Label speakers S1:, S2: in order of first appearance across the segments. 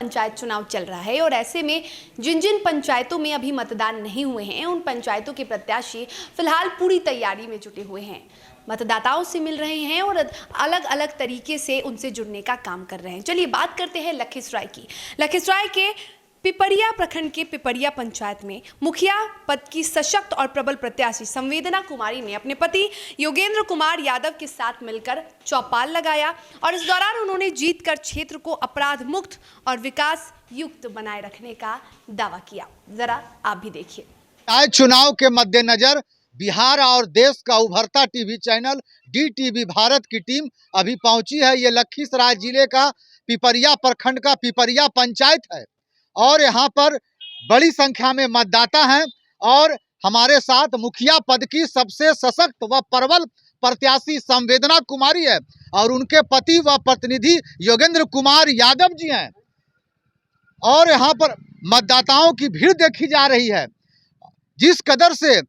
S1: पंचायत चुनाव चल रहा है और ऐसे में जिन जिन पंचायतों में अभी मतदान नहीं हुए हैं उन पंचायतों के प्रत्याशी फिलहाल पूरी तैयारी में जुटे हुए हैं, मतदाताओं से मिल रहे हैं और अलग अलग तरीके से उनसे जुड़ने का काम कर रहे हैं। चलिए बात करते हैं लखीसराय की। लखीसराय के पिपरिया प्रखंड के पिपरिया पंचायत में मुखिया पद की सशक्त और प्रबल प्रत्याशी संवेदना कुमारी ने अपने पति योगेंद्र कुमार यादव के साथ मिलकर चौपाल लगाया और इस दौरान उन्होंने जीतकर क्षेत्र को अपराध मुक्त और विकास युक्त बनाए रखने का दावा किया। जरा आप भी देखिए।
S2: चुनाव के मद्देनजर बिहार और देश का उभरता टीवी चैनल DTV भारत की टीम अभी पहुंची है। ये लखीसराय जिले का पिपरिया प्रखंड का पिपरिया पंचायत है और यहाँ पर बड़ी संख्या में मतदाता हैं और हमारे साथ मुखिया पद की सबसे सशक्त व प्रबल प्रत्याशी संवेदना कुमारी है और उनके पति व प्रतिनिधि योगेंद्र कुमार यादव जी हैं और यहाँ पर मतदाताओं की भीड़ देखी जा रही है। जिस कदर से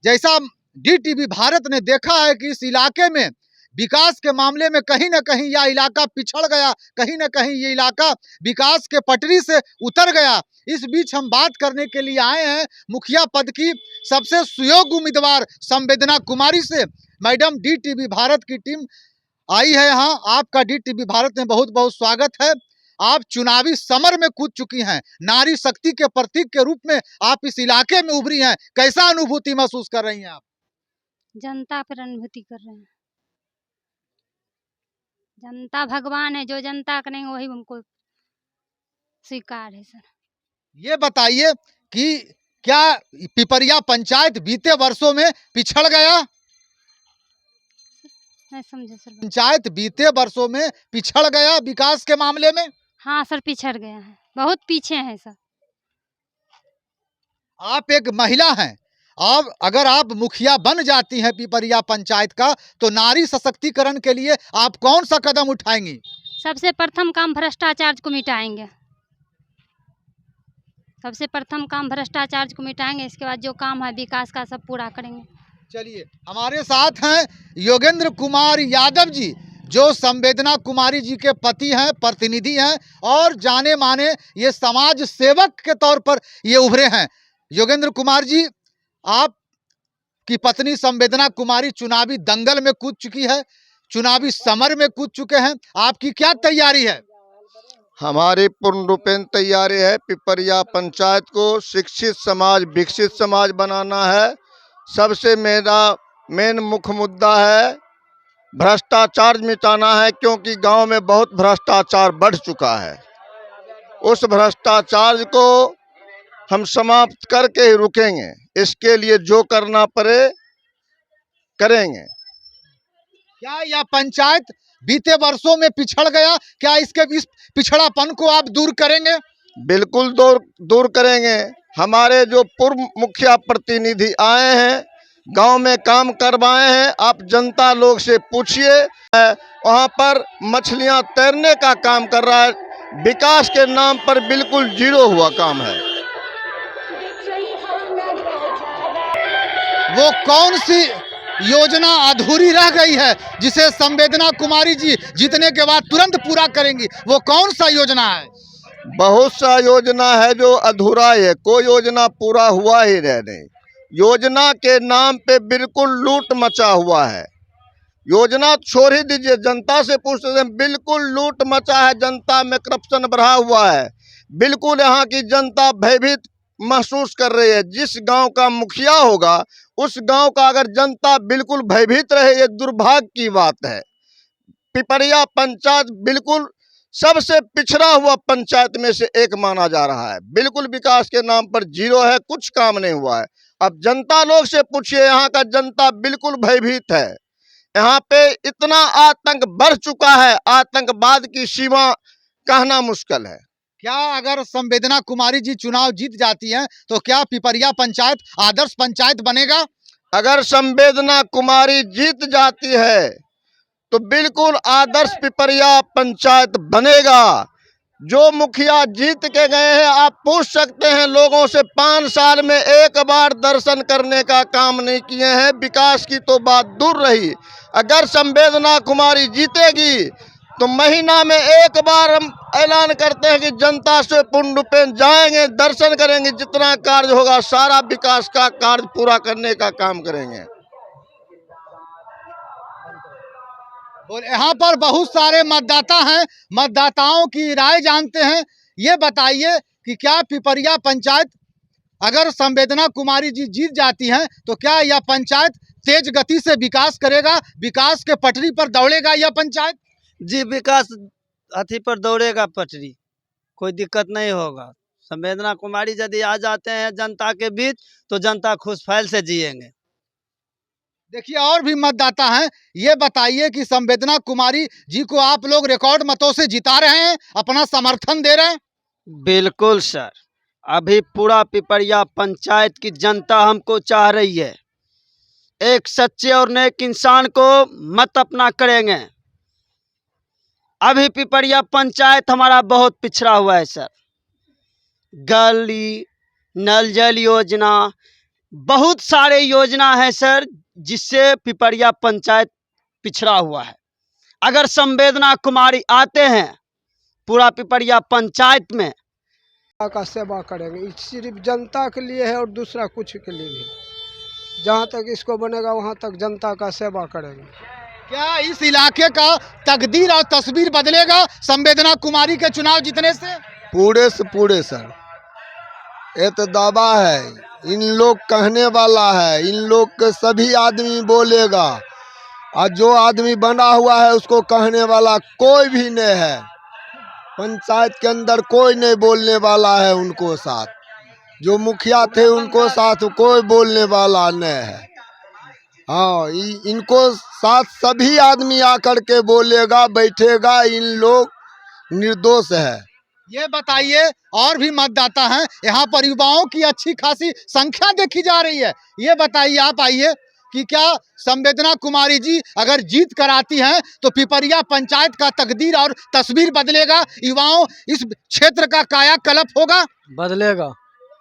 S2: जैसा DTV भारत ने देखा है कि इस इलाके में विकास के मामले में कहीं न कहीं यह इलाका पिछड़ गया, कहीं न कहीं ये इलाका विकास के पटरी से उतर गया। इस बीच हम बात करने के लिए आए हैं मुखिया पद की सबसे सुयोग्य उम्मीदवार संवेदना कुमारी से। मैडम, DTV भारत की टीम आई है यहाँ, आपका DTV भारत में बहुत बहुत स्वागत है। आप चुनावी समर में कूद चुकी हैं, नारी शक्ति के प्रतीक के रूप में आप इस इलाके में उभरी हैं। कैसा अनुभूति महसूस कर रही हैं आप?
S3: जनता पर अनुभूति कर रहे हैं। जनता भगवान है, जो जनता करेंगे वही उनको स्वीकार है। सर
S2: ये बताइए कि क्या पिपरिया पंचायत बीते वर्षों में पिछड़ गया?
S3: नहीं समझे सर।
S2: पंचायत बीते वर्षों में पिछड़ गया विकास के मामले में?
S3: हाँ सर, पिछड़ गया है, बहुत पीछे है सर।
S2: आप एक महिला हैं, अब अगर आप मुखिया बन जाती हैं पिपरिया पंचायत का तो नारी सशक्तिकरण के लिए आप कौन सा कदम उठाएंगी?
S3: सबसे प्रथम काम भ्रष्टाचार को मिटाएंगे। सबसे प्रथम काम भ्रष्टाचार को मिटाएंगे, इसके बाद जो काम है विकास का सब पूरा करेंगे।
S2: चलिए, हमारे साथ हैं योगेंद्र कुमार यादव जी, जो संवेदना कुमारी जी के पति हैं, प्रतिनिधि हैं और जाने माने ये समाज सेवक के तौर पर ये उभरे हैं। योगेंद्र कुमार जी, आप की पत्नी संवेदना कुमारी चुनावी दंगल में कूद चुकी है, चुनावी समर में कूद चुके हैं, आपकी क्या तैयारी है?
S4: हमारी पूर्ण रूपेण तैयारी है। पिपरिया पंचायत को शिक्षित समाज, विकसित समाज बनाना है। सबसे मेरा मेन मुख्य मुद्दा है भ्रष्टाचार मिटाना है, क्योंकि गांव में बहुत भ्रष्टाचार बढ़ चुका है। उस भ्रष्टाचार को हम समाप्त करके ही रुकेंगे। इसके लिए जो करना पड़े करेंगे।
S2: क्या यह पंचायत बीते वर्षों में पिछड़ गया? क्या इसके इस पिछड़ापन को आप दूर करेंगे?
S4: बिल्कुल दूर करेंगे। हमारे जो पूर्व मुखिया प्रतिनिधि आए हैं, गांव में काम करवाए हैं, आप जनता लोग से पूछिए, वहां पर मछलियां तैरने का काम कर रहा है। विकास के नाम पर बिल्कुल जीरो हुआ काम है।
S2: वो कौन सी योजना अधूरी रह गई है जिसे संवेदना कुमारी जी जीतने के बाद तुरंत पूरा करेंगी? वो कौन सा योजना है?
S4: बहुत सा योजना है जो अधूरा है, कोई योजना पूरा हुआ ही नहीं। योजना के नाम पे बिल्कुल लूट मचा हुआ है। योजना छोड़ ही दीजिए, जनता से पूछते हैं, बिल्कुल लूट मचा है। जनता में करप्शन बढ़ा हुआ है। बिल्कुल यहाँ की जनता भयभीत महसूस कर रही है। जिस गांव का मुखिया होगा उस गांव का अगर जनता बिल्कुल भयभीत रहे, ये दुर्भाग्य की बात है। पिपरिया पंचायत बिल्कुल सबसे पिछड़ा हुआ पंचायत में से एक माना जा रहा है। बिल्कुल विकास के नाम पर जीरो है, कुछ काम नहीं हुआ है। अब जनता लोग से पूछिए, यहाँ का जनता बिल्कुल भयभीत है। यहाँ पे इतना आतंक बढ़ चुका है, आतंकवाद की सीमा कहना मुश्किल है।
S2: क्या अगर संवेदना कुमारी जी चुनाव जीत जाती हैं तो क्या पिपरिया पंचायत आदर्श पंचायत बनेगा?
S4: अगर संवेदना कुमारी जीत जाती है तो बिल्कुल आदर्श पिपरिया पंचायत बनेगा। जो मुखिया जीत के गए हैं, आप पूछ सकते हैं लोगों से, 5 साल में एक बार दर्शन करने का काम नहीं किए हैं। विकास की तो बात दूर रही। अगर संवेदना कुमारी जीतेगी तो महीना में एक बार हम ऐलान करते हैं कि जनता से पूर्ण रूपेण जाएंगे, दर्शन करेंगे, जितना कार्य होगा सारा विकास का कार्य पूरा करने का काम करेंगे।
S2: और यहाँ पर बहुत सारे मतदाता हैं, मतदाताओं की राय जानते हैं। ये बताइए कि क्या पिपरिया पंचायत अगर संवेदना कुमारी जी जीत जाती हैं तो क्या यह पंचायत तेज गति से विकास करेगा, विकास के पटरी पर दौड़ेगा यह पंचायत?
S5: जी, विकास अथी पर दौड़ेगा पटरी, कोई दिक्कत नहीं होगा। संवेदना कुमारी यदि आ जाते हैं जनता के बीच तो जनता खुशहाल से जिएंगे।
S2: देखिए और भी मतदाता हैं, ये बताइए कि संवेदना कुमारी जी को आप लोग रिकॉर्ड मतों से जिता रहे हैं, अपना समर्थन दे रहे हैं?
S5: बिल्कुल सर, अभी पूरा पिपरिया पंचायत की जनता हमको चाह रही है। एक सच्चे और नेक इंसान को मत अपना करेंगे। अभी पिपरिया पंचायत हमारा बहुत पिछड़ा हुआ है सर। गली, नल जल योजना, बहुत सारे योजना है सर, जिससे पिपरिया पंचायत पिछड़ा हुआ है। अगर संवेदना कुमारी आते हैं पूरा पिपरिया पंचायत में
S6: का सेवा करेंगे। ये सिर्फ जनता के लिए है और दूसरा कुछ के लिए भी। जहाँ तक इसको बनेगा वहाँ तक जनता का सेवा करेंगे।
S2: क्या इस इलाके का तकदीर और तस्वीर बदलेगा संवेदना कुमारी के चुनाव जीतने से?
S4: पूरे से पूरे सर, ये तो दावा है, इन लोग कहने वाला है, इन लोग के सभी आदमी बोलेगा, और जो आदमी बना हुआ है उसको कहने वाला कोई भी नहीं है। पंचायत के अंदर कोई नहीं बोलने वाला है उनको साथ, जो मुखिया थे उनको साथ कोई बोलने वाला नहीं है। हाँ, इनको साथ सभी आदमी आकर के बोलेगा, बैठेगा, इन लोग निर्दोष है।
S2: ये बताइए और भी मतदाता हैं, यहाँ पर युवाओं की अच्छी खासी संख्या देखी जा रही है। ये बताइए, आप आइए कि क्या संवेदना कुमारी जी अगर जीत कर आती हैं तो पिपरिया पंचायत का तकदीर और तस्वीर बदलेगा, युवाओं इस क्षेत्र का कायाकल्प होगा?
S7: बदलेगा,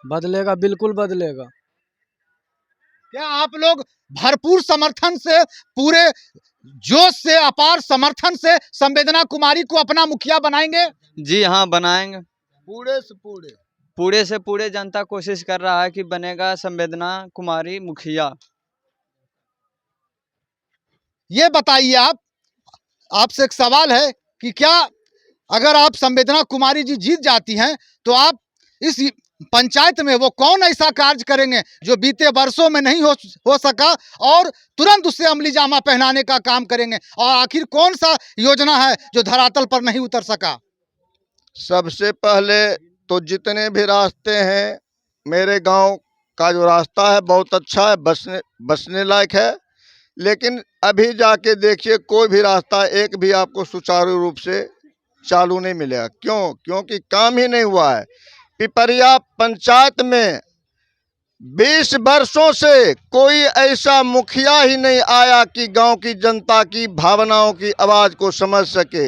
S7: बदलेगा, बिल्कुल बदलेगा।
S2: क्या आप लोग भरपूर समर्थन से, पूरे जोश से, अपार समर्थन से संवेदना कुमारी को अपना मुखिया बनाएंगे?
S8: जी हाँ, बनाएंगे।
S4: पूरे
S8: से पूरे जनता कोशिश कर रहा है कि बनेगा संवेदना कुमारी मुखिया।
S2: ये बताइए, आपसे एक सवाल है कि क्या अगर आप संवेदना कुमारी जी जीत जाती हैं तो आप इस पंचायत में वो कौन ऐसा कार्य करेंगे जो बीते वर्षों में नहीं हो सका और तुरंत उससे अमली जामा पहनाने का काम करेंगे? और आखिर कौन सा योजना है जो धरातल पर नहीं उतर सका?
S4: सबसे पहले तो जितने भी रास्ते हैं, मेरे गांव का जो रास्ता है बहुत अच्छा है, बसने लायक है, लेकिन अभी जाके देखिए कोई भी रास्ता एक भी आपको सुचारू रूप से चालू नहीं मिलेगा। क्योंकि काम ही नहीं हुआ है। पिपरिया पंचायत में 20 वर्षों से कोई ऐसा मुखिया ही नहीं आया कि गांव की जनता की भावनाओं की आवाज़ को समझ सके।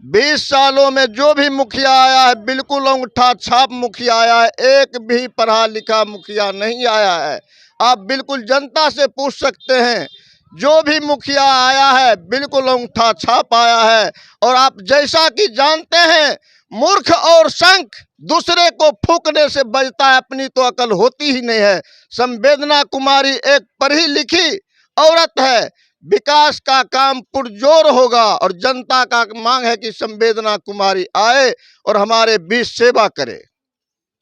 S4: 20 सालों में जो भी मुखिया आया है बिल्कुल अंगूठा छाप मुखिया आया है, एक भी पढ़ा लिखा मुखिया नहीं आया है। आप बिल्कुल जनता से पूछ सकते हैं, जो भी मुखिया आया है बिल्कुल अंगूठा छाप आया है। और आप जैसा कि जानते हैं, मूर्ख और शंख दूसरे को फूंकने से बचता है, अपनी तो अकल होती ही नहीं है। संवेदना कुमारी एक पढ़ी लिखी औरत है, विकास का काम पुरजोर होगा और जनता का मांग है कि संवेदना कुमारी आए और हमारे बीच सेवा करे।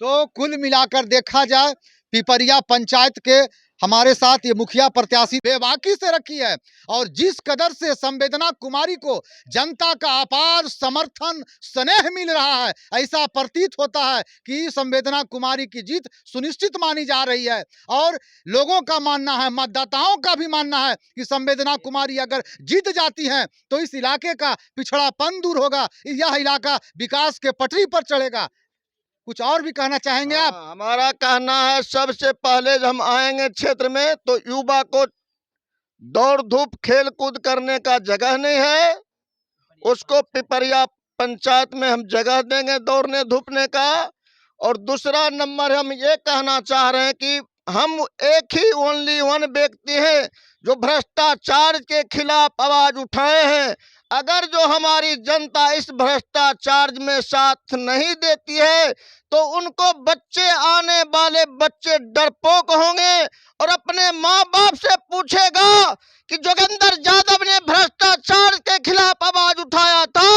S2: तो कुल मिलाकर देखा जाए, पिपरिया पंचायत के हमारे साथ ये मुखिया प्रत्याशी बेबाकी से रखी है और जिस कदर से संवेदना कुमारी को जनता का अपार समर्थन स्नेह मिल रहा है, ऐसा प्रतीत होता है कि संवेदना कुमारी की जीत सुनिश्चित मानी जा रही है। और लोगों का मानना है, मतदाताओं का भी मानना है कि संवेदना कुमारी अगर जीत जाती हैं तो इस इलाके का पिछड़ापन दूर होगा, यह इलाका विकास के पटरी पर चढ़ेगा। कुछ और भी कहना चाहेंगे आप?
S4: हमारा कहना है, सबसे पहले जब हम आएंगे क्षेत्र में तो युवा को दौड़ धूप खेल कूद करने का जगह नहीं है, उसको पिपरिया पंचायत में हम जगह देंगे दौड़ने धूपने का। और दूसरा नंबर हम ये कहना चाह रहे हैं कि हम एक ही ओनली वन व्यक्ति हैं जो भ्रष्टाचार के खिलाफ आवाज उठाए हैं। अगर जो हमारी जनता इस भ्रष्टाचार में साथ नहीं देती है तो उनको बच्चे, आने वाले बच्चे डरपोक होंगे और अपने माँ बाप से पूछेगा कि जोगिंदर यादव ने भ्रष्टाचार के खिलाफ आवाज उठाया था,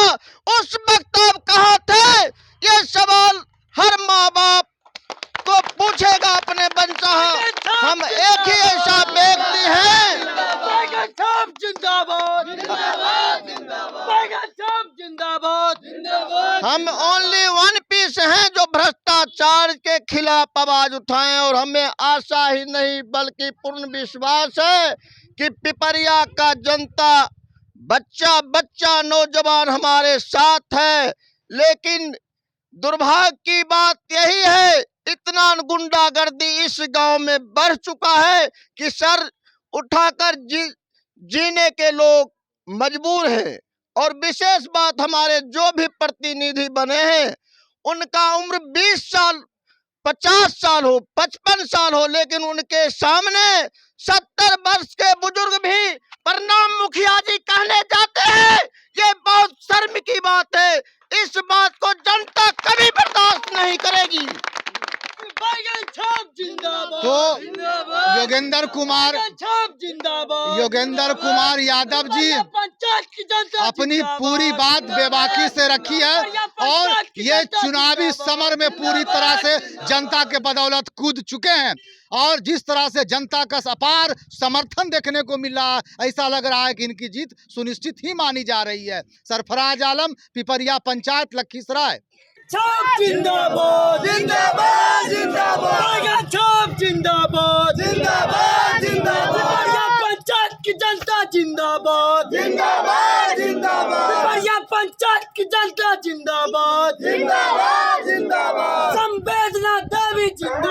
S4: उस वक्त आप कहाँ थे? ये सवाल हर माँ बाप को पूछेगा अपने बच्चा। हम एक ही ऐसा व्यक्ति हैं। हम ओनली वन पीस हैं जो भ्रष्टाचार के खिलाफ आवाज उठाएं और हमें आशा ही नहीं बल्कि पूर्ण विश्वास है कि पिपरिया का जनता, बच्चा बच्चा नौजवान हमारे साथ है। लेकिन दुर्भाग्य की बात यही है, इतना गुंडागर्दी इस गांव में बढ़ चुका है कि सर उठाकर जीने के लोग मजबूर हैं। और विशेष बात, हमारे जो भी प्रतिनिधि बने हैं उनका उम्र 20 साल, 50 साल हो, 55 साल हो, लेकिन उनके सामने 70 वर्ष के बुजुर्ग भी प्रणाम मुखिया जी कहने जाते हैं। ये बहुत शर्म की बात है। इस बात को जनता कभी बर्दाश्त नहीं करेगी।
S2: तो योगेंद्र कुमार यादव जी अपनी पूरी बात बेबाकी से रखी है और ये चुनावी समर में पूरी तरह से जनता के बदौलत कूद चुके हैं और जिस तरह से जनता का अपार समर्थन देखने को मिल रहा है, ऐसा लग रहा है कि इनकी जीत सुनिश्चित ही मानी जा रही है। सरफराज आलम, पिपरिया पंचायत, लखीसराय।
S9: जिंदाबाद जिंदाबाद जिंदाबाद जिंदाबाद जिंदाबाद जिंदाबाद पंचायत की जनता जिंदाबाद जिंदाबाद जिंदाबाद पंचायत की जनता जिंदाबाद जिंदाबाद जिंदाबाद संवेदना देवी जिंदाबाद।